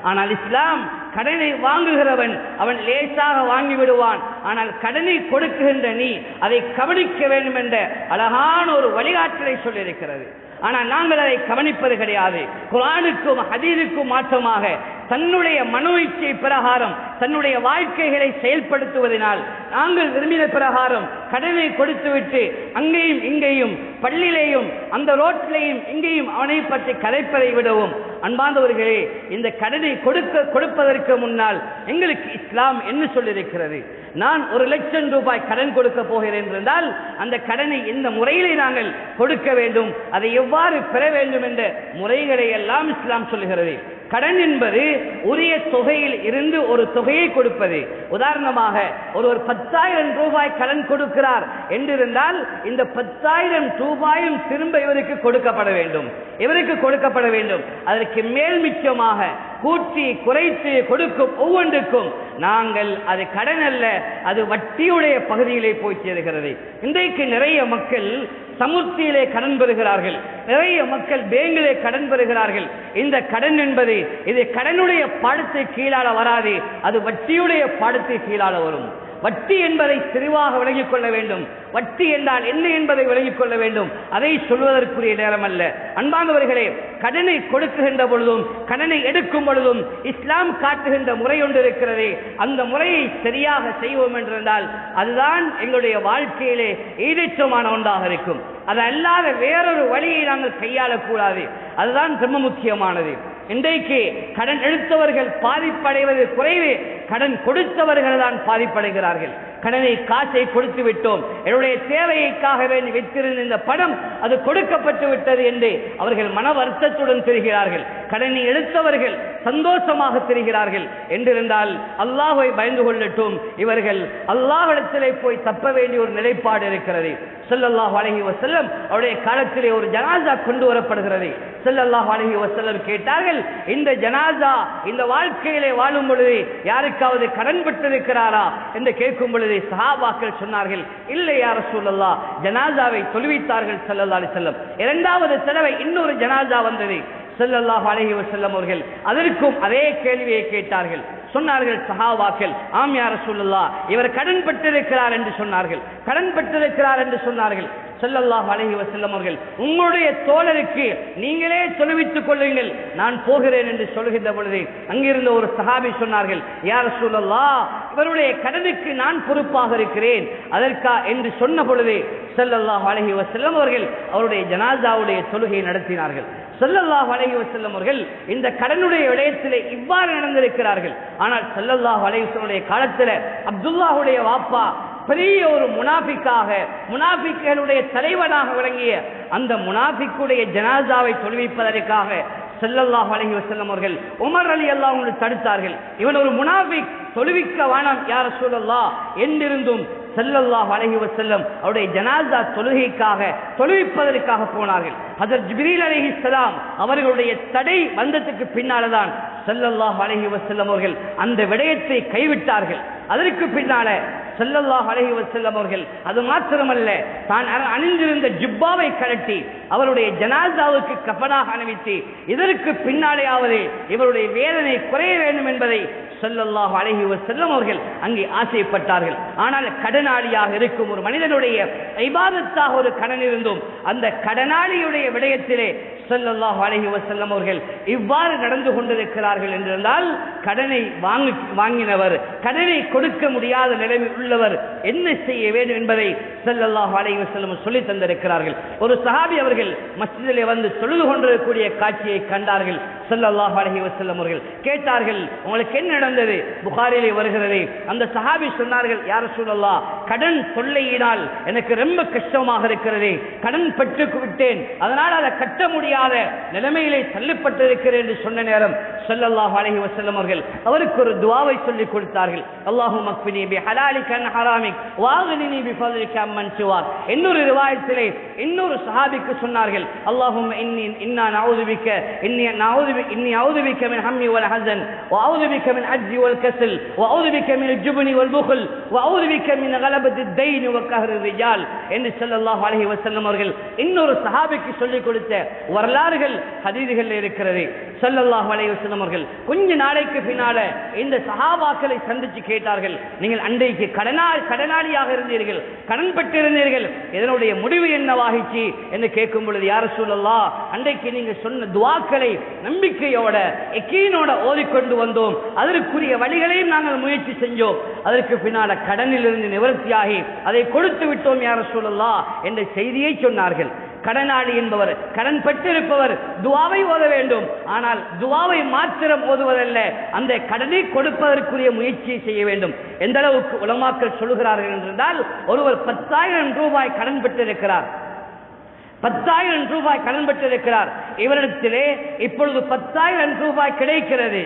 ஆனால் இஸ்லாம் கடனை வாங்குகிறவன் அவன் லேசாக வாங்கி விடுவான். ஆனால் கடனை கொடுக்கின்ற நீ அதை கவனிக்க வேண்டும் என்ற அழகான ஒரு வழிகாட்டலை சொல்லியிருக்கிறது. ஆனால் நாங்கள் அதை கவனிப்பது கிடையாது. குர்ஆனுக்கும் ஹதீஸுக்கும் மாற்றமாக தன்னுடைய மனோ இச்சை பிரகாரம் தன்னுடைய வாழ்க்கைகளை செயல்படுத்துவதனால் நாங்கள் விரும்பின பிரகாரம் கடனை கொடுத்துவிட்டு அங்கேயும் இங்கேயும் பள்ளியிலேயும் அந்த ரோட்டிலேயும் இங்கேயும் அவனை பற்றி கதைப்பதை விடவும், அன்பார்ந்தவர்களே, இந்த கடனை கொடுப்பதற்கு முன்னால் எங்களுக்கு இஸ்லாம் என்ன சொல்லியிருக்கிறது? நான் 1,00,000 ரூபாய் கடன் கொடுக்க போகிறேன் என்றால் அந்த கடனை எந்த முறையிலே நாங்கள் கொடுக்க வேண்டும், அதை எவ்வாறு பெற வேண்டும் என்ற முறைகளை எல்லாம் இஸ்லாம் சொல்லுகிறது. கடன் என்பது உரிய தொகையில் இருந்து ஒரு தொகையை கொடுப்பது. உதாரணமாக ஒருவர் 10,000 ரூபாய் கடன் கொடுக்கிறார் என்றிருந்தால் இந்த 10,000 ரூபாயும் திரும்ப இவருக்கு கொடுக்கப்பட வேண்டும். அதற்கு மேல் மிச்சமாக கூட்டி குறைத்து கொடுக்கும் ஒவ்வொன்றுக்கும் நாங்கள் அது கடன் அல்ல, அது வட்டியுடைய பகுதியிலே போய் சேருகிறது. இன்றைக்கு நிறைய மக்கள் சமுர்த்தியிலே கடன் பெறுகிறார்கள், நிறைய மக்கள் பேங்கிலே கடன் பெறுகிறார்கள். இந்த கடன் என்பது இது கடனுடைய பாடத்தை கீழால வராது, அது வட்டியுடைய பாடத்தை கீழால வரும். வட்டி என்பதை தெளிவாக விளங்கிக் கொள்ள வேண்டும். வட்டி என்றால் என்ன என்பதை விளங்கிக் கொள்ள வேண்டும். அதை சொல்வதற்குரிய நேரம் அல்ல. அன்பானவர்களே, கடனை கொடுக்குகின்ற பொழுதும் கடனை எடுக்கும் பொழுதும் இஸ்லாம் காட்டுகின்ற முறை ஒன்று இருக்கிறது. அந்த முறையை சரியாக செய்வோம் என்றிருந்தால் அதுதான் எங்களுடைய வாழ்க்கையிலே ஈடேற்றமான ஒன்றாக இருக்கும். அது அல்லாத வேறொரு வழியை நாங்கள் கையாளக்கூடாது. அதுதான் ரொம்ப முக்கியமானது. இன்றைக்கு கடன் எடுத்தவர்கள் பாதிப்படைவது குறைவு, கடன் கொடுத்தவர்கள் தான் பாதிப்படைகிறார்கள். கடனை காசை கொடுத்து விட்டோம், என்னுடைய தேவைக்காக வேண்டி வைத்திருந்த இந்த பணம் அது கொடுக்கப்பட்டு விட்டது என்று அவர்கள் மன வருத்தத்துடன் தெரிகிறார்கள். கடனை எடுத்தவர்கள் சந்தோஷமாக தெரிகிறார்கள் என்றிருந்தால் அல்லாஹ்வை பயந்து கொள்ளட்டும். இவர்கள் அல்லாஹ்விடத்திலே போய் தப்ப வேண்டிய ஒரு நிலைப்பாடு இருக்கிறது. ஸல்லல்லாஹு அலைஹி வஸல்லம் அவருடைய காலத்திலே ஒரு ஜனாஸா கொண்டு வரப்படுகிறது. ஸல்லல்லாஹு அலைஹி வஸல்லம் கேட்டார்கள், இந்த ஜனாஸா இந்த வாழ்க்கையிலே வாழும் பொழுது யாருக்காவது கடன் பட்டிருக்கிறாரா என்று கேட்கும் பொழுது சஹாபாக்கள் சொன்னார்கள், இல்லை யா ரசூலல்லாஹ். ஜனாஸாவை தொழுவித்தார்கள் ஸல்லல்லாஹு அலைஹி வஸல்லம். இரண்டாவது தடவை இன்னொரு ஜனாஸா வந்தது. ஸல்லல்லாஹு அலைஹி வஸல்லம் அவர்கள் அதற்கும் அதே கேள்வியை கேட்டார்கள். சொன்னார்கள் சஹாபாக்கள், ஆம் யா ரசூலுல்லாஹ், இவர் கடன் பட்டிருக்கிறார் என்று சொன்னார்கள். ஸல்லல்லாஹு அலைஹி வஸல்லம் அவர்கள், உங்களுடைய தோழருக்கு நீங்களே தொழுவித்துக் கொள்ளுங்கள், நான் போகிறேன் என்று சொல்கின்ற பொழுது அங்கிருந்த ஒரு சஹாபி சொன்னார்கள், யா ரசூலல்லாஹ், இவருடைய கடனுக்கு நான் பொறுப்பாக இருக்கிறேன் அதற்கா என்று சொன்ன பொழுது ஸல்லல்லாஹு அலைஹி வஸல்லம் அவர்கள் அவருடைய ஜனாஸாவுடைய தொழுகை நடத்தினார்கள். ஸல்லல்லாஹு அலைஹி வஸல்லம் அவர்கள் இந்த கடனுடைய விடயத்திலே இவ்வாறு நடந்திருக்கிறார்கள். ஆனால் ஸல்லல்லாஹு அலைஹி வஸல்லம் காலத்தில் அப்துல்லாஹுடைய வாப்பா பெரிய ஒரு முனாஃபிக்குடைய தலைவனாக விளங்கிய அந்த முனாஃபிக்குடைய ஜனாஸாவை தொழுவிப்பதற்காக ஸல்லல்லாஹு அலைஹி வஸல்லம் அவர்கள் உமர் ரலியல்லாஹு அன்ஹு தடுத்தார்கள். இவன் ஒரு முனாஃபிக், தொழுவிக்க வேணாம் யா ரசூலல்லாஹ் என்றிருந்தும் ஸல்லல்லாஹு அலைஹி வஸல்லம் அவருடைய ஜனாஸா தொழுவிப்பதற்காக போனார்கள். ஹஜ்ரத் ஜிப்ரீல் அலைஹிஸ்ஸலாம் அவர்களுடைய தடை வந்ததுக்கு பின்னால்தான் ஸல்லல்லாஹு அலைஹி வஸல்லம் அவர்கள் அந்த விடயத்தை கைவிட்டார்கள். அதற்கு பின்னால ஸல்லல்லாஹு அலைஹி வஸல்லம் அவர்கள் அது மாத்திரமல்ல, தான் அணிந்திருந்த ஜுப்பாவை கழட்டி அவருடைய ஜனாஸாவுக்கு கஃபனாக அணிவித்து இதற்கு பின்னாலேயாவது இவருடைய வேதனை குறைய வேண்டும் என்பதை ஸல்லல்லாஹு அலைஹி வஸல்லம் அவர்கள் அங்கே ஆசைப்பட்டார்கள். ஆனால் கடனாளியாக இருக்கும் ஒரு மனிதனுடைய இபாதத்தாக ஒரு கடன் இருந்தும் அந்த கடனாளியுடைய விடயத்திலே ஸல்லல்லாஹு அலைஹி வஸல்லம் அவர்கள் இவ்வாறு நடந்து கொண்டிருக்கிறார்கள் என்றால் கடனை வாங்கினவர், கடனை கொடுக்க முடியாத நிலைமை உள்ளவர் என்ன செய்ய வேண்டும் என்பதை ஸல்லல்லாஹு அலைஹி வஸல்லம் சொல்லி தந்திருக்கிறார்கள். ஒரு சஹாபி அவர்கள் மஸ்ஜிதிலே வந்து தொழுது கொண்டிருக்கக்கூடிய காட்சியை கண்டார்கள். ஸல்லல்லாஹு அலைஹி வஸல்லம் அவர்கள் கேட்டார்கள், உங்களுக்கு என்ன நடந்தது? புகாரிலே வருகிறது. அந்த சஹாபி சொன்னார்கள், யா ரசூலல்லாஹ், கடன் தொல்லையினால் எனக்கு ரொம்ப கஷ்டமாக இருக்கிறது, கடன் பெற்று விட்டேன், அதனால் அதை கட்ட முடியாத நிலைமையிலே தள்ளப்பட்டிருக்கிறேன் என்று சொன்ன நேரம் ஸல்லல்லாஹு அலைஹி வஸல்லம் அவர்கள் அவருக்கு ஒரு துஆவை சொல்லிக் கொடுத்தார்கள். அல்லாஹும்ம அக்ஃபினி பிஹலாலிக அன் ஹராமிக் வஅக்னினி பிஃضلிக அம்மன் சிவாக். இன்னொரு ரிவாயத்திலே இன்னொரு சஹாபிக்கு சொன்னார்கள், அல்லாஹும்ம இன்னா நஊது إني أعوذ بك من هم والحزن وأعوذ بك من العجز والكسل وأعوذ بك من الجبن والبخل وأعوذ بك من غلبة الدين وقهر الرجال என்று ஸல்லல்லாஹு அலைஹி வஸல்லம் அவர்கள் இன்னொரு சஹாபிக்கு சொல்லிக் கொடுத்த வரலாறுகள் ஹதீஸ்களில் இருக்கிறது. ஸல்லல்லாஹு அலைஹி வஸல்லம் அவர்கள் கொஞ்ச நாளைக்கு பின்னால இந்த சஹாபாக்களை சந்திச்சு கேட்டார்கள், நீங்கள் அன்றைக்கு கடனாளியாக இருந்தீர்கள், கடன் பெற்றிருந்தீர்கள், இதனுடைய முடிவு என்னவாகிச்சு என்று கேட்கும் பொழுது, யா ரசூலல்லாஹ், அன்றைக்கு நீங்க சொன்ன துஆக்களை நம்பிக்கையோட யகீனோட ஓதிக்கொண்டு வந்தோம், அதற்குரிய வழிகளையும் நாங்கள் முயற்சி செஞ்சோம், அதற்கு பின்னால கடனிலிருந்து நிவர்த்தியாகி அதை கொடுத்து விட்டோம் யா ரசூலல்லாஹ் என்ற செய்தியை சொன்னார்கள். கடனாளி என்பவர், கடன் பெற்றிருப்பவர் துஆவை ஓத வேண்டும். ஆனால் துஆவை மாத்திரம் ஓதுவதல்ல, அந்த கடனை கொடுப்பதற்குரிய முயற்சியை செய்ய வேண்டும். எந்த அளவுக்கு உலமாக்கள் சொல்லுகிறார்கள் என்றால், ஒருவர் 10,000 ரூபாய் கடன் பெற்றிருக்கிறார், 10,000 ரூபாய் கடன் பெற்றிருக்கிறார். இவரிடத்திலே இப்பொழுது 10,000 ரூபாய் கிடைக்கிறது.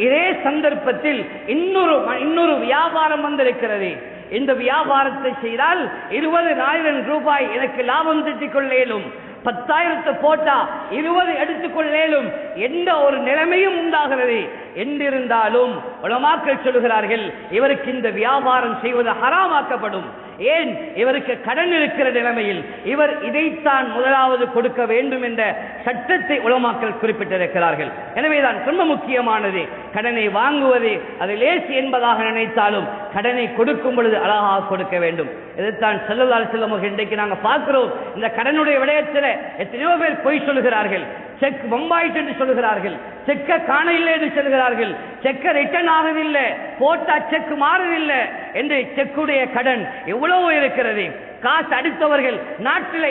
இதே சந்தர்ப்பத்தில் இன்னொரு வியாபாரம் வந்திருக்கிறது. இந்த வியாபாரத்தை செய்தால் 20,000 ரூபாய் எனக்கு லாபம் திட்டிக் கொள்ளேலும், 10,000 போட்டா 20 எடுத்துக்கொள்ளேலும் எந்த ஒரு நிலைமையும் உண்டாகிறது என்றிருந்தாலும் உலமாக்கள் சொல்கிறார்கள், இவருக்கு இந்த வியாபாரம் செய்வது ஹராமாக்கப்படும். ஏன்? இவருக்கு கடன் இருக்கிற நிலைமையில் இவர் இதைத்தான் முதலாவது கொடுக்க வேண்டும் என்ற சட்டத்தை உலமாக்கள் குறிப்பிட்டிருக்கிறார்கள். எனவேதான் ரொம்ப முக்கியமானது, கடனை வாங்குவது அது லேசி என்பதாக நினைத்தாலும் கடனை கொடுக்கும் பொழுது அழகாக கொடுக்க வேண்டும். இதைத்தான் ஸல்லல்லாஹு அலைஹி வஸல்லம் இன்றைக்கு நாங்கள் பார்க்கிறோம். இந்த கடனுடைய விடயத்தில் எத்தனையோ பேர் பொய் சொல்கிறார்கள், செக் பம்பாயிட்டு என்று சொல்கிறார்கள், செக்க காண இல்லை என்று சொல்கிறார்கள், செக்க ரிட்டர்ன் ஆகவில்லை, போட்டா செக் மாறவில்லை என்று செக்குடைய கடன் எவ்வளவு இருக்கிறது. காசு அடித்தவர்கள் நாட்டில்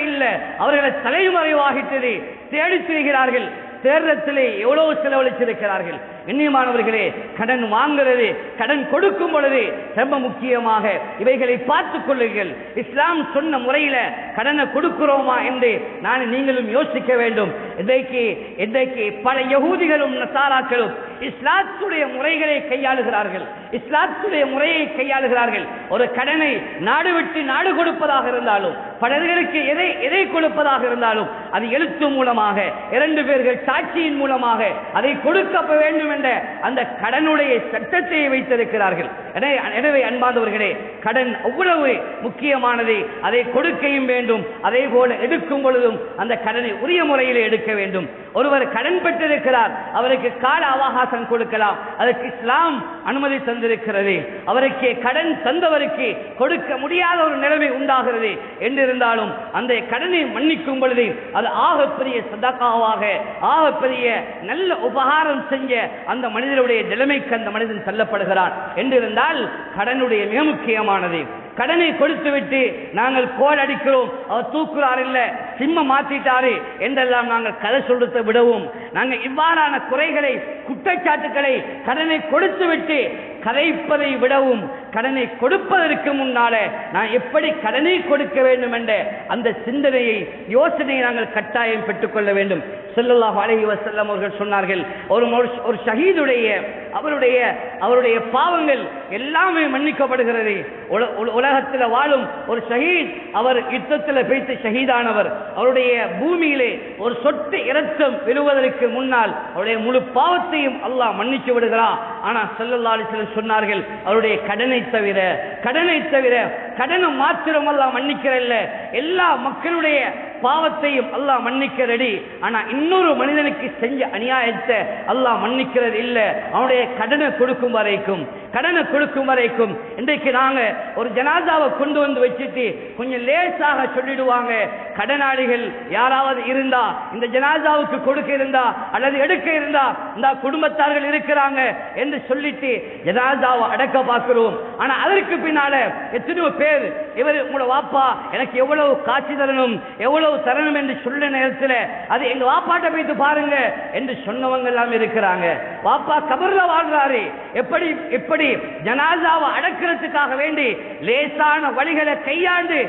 இல்லை, அவர்களை தலைமறைவாகிட்டது, தேடி திரிகிறார்கள், தேர்தலிலே எவ்வளவு செலவழித்திருக்கிறார்கள். கண்ணியமானவர்களே, கடன் வாங்குறது, கடன் கொடுக்கும் பொழுது ரொம்ப முக்கியமாக இவைகளை பார்த்துக் கொள்ளுங்கள். இஸ்லாம் சொன்ன முறையில கடனை கொடுக்கிறோமா என்று நீங்களும் யோசிக்க வேண்டும். இன்றைக்கு பல யகூதிகளும் நசாராக்களும் இஸ்லாத்துடைய முறைகளை கையாளுகிறார்கள். ஒரு கடனை நாடு விட்டு நாடு கொடுப்பதாக இருந்தாலும், பலர்களுக்கு எதை கொடுப்பதாக இருந்தாலும், அது எழுத்து மூலமாக 2 பேர்கள் சாட்சியின் மூலமாக அதை கொடுக்க வேண்டும் என்ற அந்த கடனுடைய சட்டத்தை வைத்திருக்கிறார்கள். எனவே அன்பார்ந்தவர்களே, கடன் அவ்வளவு முக்கியமானது. அதை கொடுக்கையும் வேண்டும், அதே போல எடுக்கும் பொழுதும் அந்த கடனை உரிய முறையில் எடுக்க வேண்டும். ஒருவர் கடன் பெற்றிருக்கிறார், அவருக்கு கால அவகாசம் கொடுக்கலாம், அதற்கு இஸ்லாம் அனுமதி தந்திருக்கிறது. அவருக்கு கடன் தந்தவருக்கு கொடுக்க முடியாத ஒரு நிலைமை உண்டாகிறது என்றிருந்தாலும் அந்த கடனை மன்னிக்கும் பொழுது அது ஆகப்பெரிய சதகாவாக, ஆகப்பெரிய நல்ல உபகாரம் செஞ்ச அந்த மனிதனுடைய நிலைமைக்கு அந்த மனிதன் தள்ளப்படுகிறான் என்றிருந்தால் கடனுடைய மிக முக்கியமானது. கடனை கொடுத்து விட்டு நாங்கள் கோல் அடிக்கிறோம், அவர் தூக்குறார் இல்ல, சிம்ம மாத்திட்டாரு என்றெல்லாம் நாங்கள் கதை சொல்றதை விடவும், நாங்கள் இவ்வாறான குறைகளை, குற்றச்சாட்டுகளை கடனை கொடுத்து விட்டு கதைப்பதை விடவும், கடனை கொடுப்பதற்கு முன்னால நான் எப்படி கடனை கொடுக்க வேண்டும் என்ற அந்த சிந்தனையை, யோசனையை நாங்கள் கட்டாயம் பெற்றுக்கொள்ள வேண்டும். ஸல்லல்லாஹு அலைஹி வஸல்லம் அவர்கள் சொன்னார்கள், ஒரு ஷஹீதுடைய அவருடைய பாவங்கள் எல்லாமே மன்னிக்கப்படுகிறது. உலகத்தில் வாழும் ஒரு ஷஹீத், அவர் யுத்தத்தில் பேசி ஷஹீதானவர், அவருடைய பூமியிலே ஒரு சொட்டு இரத்தம் விழுவதற்கு முன்னால் அவருடைய முழு பாவத்தையும் அல்லாஹ் மன்னிச்சு விடுகிறான். ஆனால் ஸல்லல்லாஹு அலைஹி வஸல்லம் சொன்னார்கள், அவருடைய கடனை தவிர கடனும் மாத்திரம் அல்லாஹ் மன்னிக்கிறல்ல, எல்லா மக்களுடைய பாவத்தையும் அல்லாஹ் மன்னிக்க ரெடி. ஆனா இன்னொரு மனிதனுக்கு செஞ்ச அநியாயத்தை அல்லாஹ் மன்னிக்கிறது இல்லை, அவனுடைய கடனை கொடுக்கும் வரைக்கும். இன்றைக்கு நாங்க ஒரு ஜனாதாவை கொண்டு வந்து வச்சுட்டு கொஞ்சம் லேசாக சொல்லிடுவாங்க, கடனாளிகள் யாராவது இருந்தா, இந்த ஜனாதாவுக்கு கொடுக்க இருந்தா அல்லது எடுக்க இருந்தா இந்த குடும்பத்தார்கள் இருக்கிறாங்க என்று சொல்லிட்டு ஜனாதாவை அடக்க பார்க்கிறோம். ஆனா அதற்கு பின்னால எத்தனையோ பேர், இவர் உங்களோட வாப்பா எனக்கு எவ்வளவு காட்சி தரணும், எவ்வளவு தரணும் என்று சொல்ல நேரத்தில் அது எங்க வாப்பாட்ட போயிட்டு பாருங்க என்று சொன்னவங்க எல்லாம் இருக்கிறாங்க. வாப்பா கபர்ல வாழ்றாரு, எப்படி ஜனாசாவை அடக்கிறதுக்காக வேண்டி லேசான வழிகளை கையாண்டு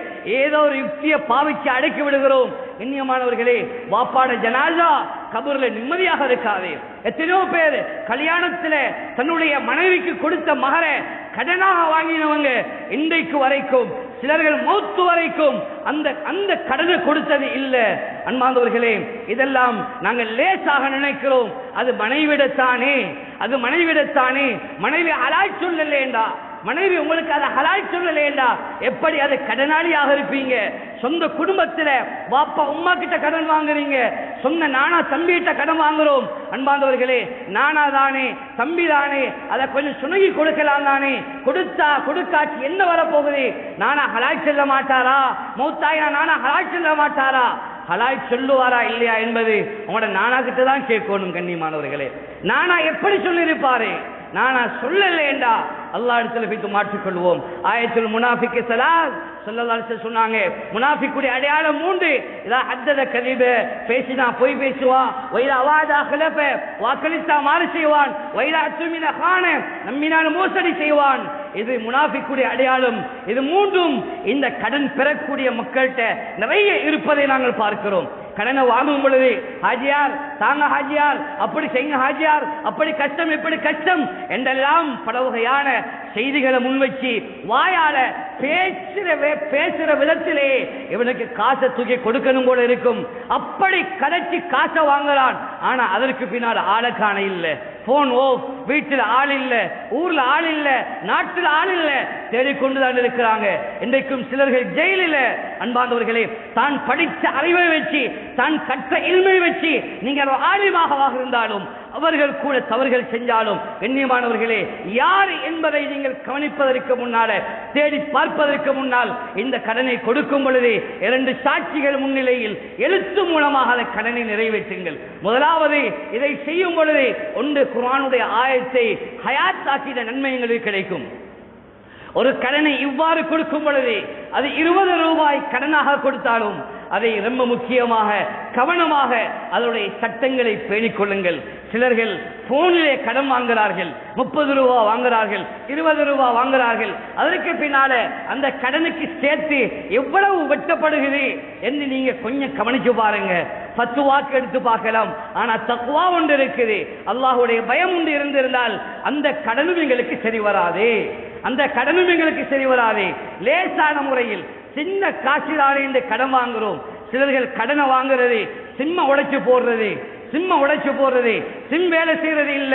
ஏதோ ஒரு யுக்தியை பாவிச்சு அடக்கி விடுகிறோம். கண்ணியமானவர்களே, வாப்பாட ஜனாசா கபூர்ல நிம்மதியாக இருக்காது. எத்தனையோ பேர் கல்யாணத்தில் தன்னுடைய மனைவிக்கு கொடுத்த மகரை கடனாக வாங்கினவங்க இன்றைக்கு வரைக்கும் சிலர்கள் மௌத்து வரைக்கும் அந்த அந்த கடனை கொடுத்தது இல்லை. அன்பார்ந்தவர்களே, இதெல்லாம் நாங்கள் லேசாக நினைக்கிறோம். அது மனைவிடத்தானே, அது மனைவிடத்தானே. மனைவி ஹலால் சொல்லலேண்டா, மனைவி உங்களுக்கு அதை ஹலால் சொல்லலேண்டா, எப்படி அது கடனாளியாக இருப்பீங்க? சொந்த குடும்பத்தில் வாப்பா உம்மா கிட்ட கடன் வாங்குறீங்க, சொந்த நானா தம்பி கிட்ட கடன் வாங்குறோம். அன்பார்ந்தவர்களே, நானா தானே தம்பி தானே, அதை கொஞ்சம் சுணங்கி கொடுக்கலாம் தானே, கொடுத்தா கொடுக்காச்சு என்ன வரப்போகுது? நானா ஹலால் சொல்ல மாட்டாரா? மௌத்தாயினா நானா ஹலால் சொல்ல மாட்டாரா? ஹலால் சொல்லுவாரா இல்லையா என்பது உங்களோட நானா கிட்ட தான் கேட்கணும். கண்ணியமானவர்களே, நானா எப்படி சொல்லியிருப்பாரு? நானா சொல்லலேண்டா அல்லாஹ் இடத்துல போய் மாற்றிக்கொள்வோம். ஆயத்துல் முனாஃபிக் ஸலாஸ் ஸல்லல்லாஹு அலைஹி வஸல்லம் சொன்னாங்க, முனாஃபிக்குடைய அடையாளம் 3. இதா ஹத்தத கதிப, பேசினா பொய் பேசுவான், வைதா வாதா ஹலஃப, வாக்களித்தா மாறு செய்வான், வைதா அத்துமின கான, நம்பினால் மோசடி செய்வான். இது முனாஃபிக்குடைய அடையாளம். இது 3ம் இந்த கடன் பெறக்கூடிய மக்கள்கிட்ட நிறைய இருப்பதை நாங்கள் பார்க்கிறோம். கடனை வாங்கும் பொழுது ஹாஜியார் தாங்க, ஹாஜியார் அப்படி செய்யுங்க, ஹாஜியார் அப்படி கஷ்டம் இப்படி கஷ்டம் என்றெல்லாம் பல வகையான செய்திகளை முன்வச்சு வாயால பேசுற விதத்திலே இவனுக்கு காசை தூக்கி கொடுக்கணும் போல இருக்கும். அப்படி கதைச்சு காசை வாங்கலாம். ஆனா அதற்கு பின்னால் ஆளை காண இல்லை, போன் ஓஃப், வீட்டில் ஆள் இல்லை, ஊர்ல ஆள் இல்லை, நாட்டில் ஆள் இல்லை, தேடிக்கொண்டுதான் இருக்கிறாங்க. இன்றைக்கும் சிலர்கள் ஜெயிலில். அன்பார்ந்தவர்களே, தான் படித்த அறிவை வச்சு, தான் கற்ற இல்மை வச்சு நீங்கள் ஆலிமாக இருந்தாலும் அவர்கள் கூட தவறுகள் செஞ்சாலும், கண்ணியமானவர்களே, யார் என்பதை நீங்கள் கவனிப்பதற்கு முன்னால, தேடி பார்ப்பதற்கு முன்னால் இந்த கடனை கொடுக்கும் பொழுது 2 சாட்சிகள் முன்னிலையில் எழுத்து மூலமாக அந்த கடனை நிறைவேற்றுங்கள். முதலாவது, இதை செய்யும் பொழுது ஒன்று குர்ஆனுடைய ஆயத்தை ஹயாத் ஆக்கின நன்மை எங்களுக்கு கிடைக்கும். ஒரு கடனை இவ்வாறு கொடுக்கும் பொழுது அது 20 ரூபாய் கடனாக கொடுத்தாலும் அதை ரொம்ப முக்கியமாக கவனமாக அதனுடைய சட்டங்களை பேணிக் கொள்ளுங்கள். சிலர்கள் போனிலே கடன் வாங்குகிறார்கள், 30 ரூபா வாங்குகிறார்கள், 20 ரூபா வாங்குகிறார்கள். அதற்கு பின்னால அந்த கடனுக்கு சேர்த்து எவ்வளவு வெட்டப்படுகிறது என்று நீங்க கொஞ்சம் கவனிச்சு பாருங்க. ஃபத்வாக்கு எடுத்து பார்க்கலாம். ஆனா தக்வா ஒன்று இருக்குது, அல்லாஹ்வுடைய பயம் ஒன்று இருந்திருந்தால் அந்த கடனும் எங்களுக்கு சரி வராது, அந்த கடனும் எங்களுக்கு சரி வராது. லேசான முறையில் சின்ன காசிலான இந்த கடன் வாங்குறோம். சிலர்கள் கடனை வாங்குறது சிம்ம உடைச்சு போடுறது, சிம் வேலை செய்யறது இல்ல.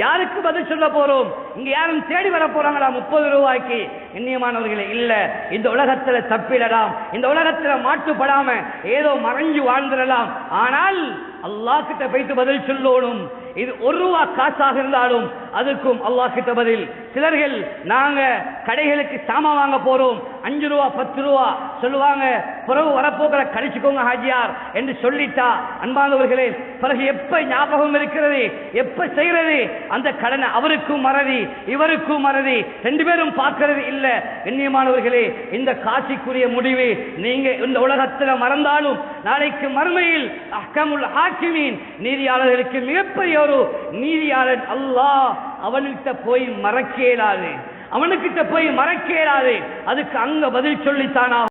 யாருக்கு பதில் சொல்ல போறோம்? இங்க யாரும் தேடி வர போறாங்களா 30 ரூபாய்க்கு? கண்ணியமானவர்களே, இல்ல. இந்த உலகத்துல தப்பிடலாம், இந்த உலகத்துல மாட்டுப்படாம ஏதோ மறைஞ்சு வாழ்ந்துடலாம். ஆனால் அல்லாஹ் கிட்ட போயிட்டு பதில் சொல்லணும். இது 1 ரூபா காசாக இருந்தாலும் அதுக்கும் அல்லாஹ் கிட்ட பதில். சிலர்கள் நாங்க கடைகளுக்கு சாமான் வாங்க போறோம், 5 ரூபா 10 ரூபா சொல்லுவாங்க, பிறகு வரப்போக்கிற கழிச்சுக்கோங்க ஹாஜியார் என்று சொல்லிட்டா, அன்பானவர்களே, பிறகு எப்ப ஞாபகம் இருக்கிறது, எப்ப செய்யறது? அந்த கடனை அவருக்கும் மறதி, இவருக்கும் மறதி, 2 பேரும் பார்க்கிறது இல்ல. கண்ணியமானவர்களே, இந்த காட்சிக்குரிய முடிவு நீங்க இந்த உலகத்தில் மறந்தாலும் நாளைக்கு மறுமையில் அஹ்கமுல் ஹாக்கிமீன், நீதியாளர்களுக்கு மிகப்பெரிய ஒரு நீதியாளன் அல்லாஹ், அவன்கிட்ட போய் மறக்க இயலாது, அவனுக்கிட்ட போய் மறக்க இயலாது. அதுக்கு அங்க பதில் சொல்லித்தானா